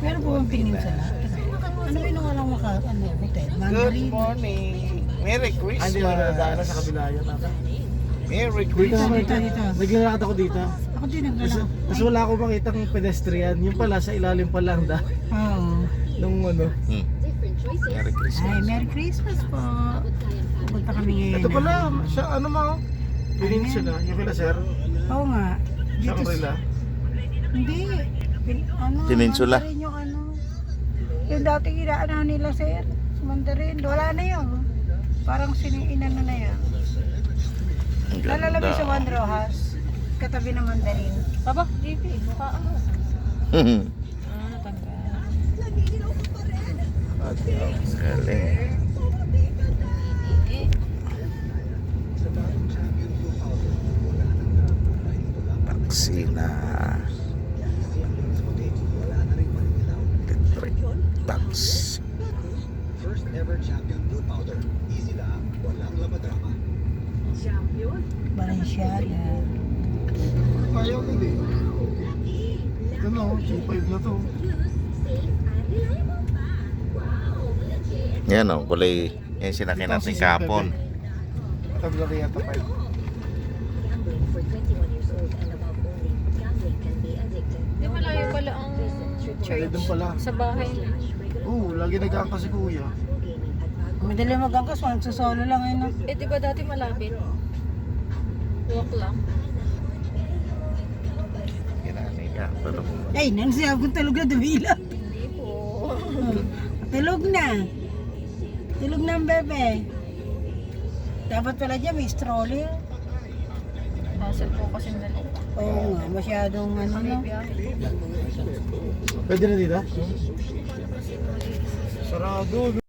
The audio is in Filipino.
Meron po bang peninsula? Ano ba yung walang hotel? Good Mandarin? morning. Merry Christmas. Hindi mo nadaanan sa kabila yan. Merry Dito, Christmas. dito. Naglalakad ako dito. Ako din naglalakad. Tapos wala akong makitang pedestrian. Yung pala sa ilalim pa lang Oo. nung ano. Merry Christmas. Ay, Merry Christmas po. Pupunta kami ngayon. Ito pala, siya ano mo? Peninsula, yung kila sir. Oo nga. Dito, Shangri-La. hindi. Ano, Peninsula. Mandarin yung ano. Yung dati ginaanan nila sir. Mandarin. Wala na yun. Parang siniinan na yan. Ang Nalalabas sa ganda. Juan Rojas. Katabi ng Mandarin. Aba, JP, mukha ano? Tanggal. Galing. Taxi na. Electric tax. First ever champion blue powder. Easy lang, walang labadrama. Balenciaga. Ayaw na din. Ito na, C5 na to. Yan o, kulay. Yan sinakyan natin kahapon. Tabla kaya ito pa. Di malayo pala ang church Doon pala. sa bahay. Oo, lagi nag-aangka si kuya. Madali mag-angkas. Solo lang yun. Eh, di ba dati malapit? Walk lang. Ginani ka. Tulog. Ay, nansiyaw kong tulog na dumila. Hindi po. Tulog na. Tulog na ang bebe. Dapat pala dyan may stroller. Hassle po kasi dalawa. Oo nga, masyadong ano May no. biyahe. Pwede na dito? Sarado.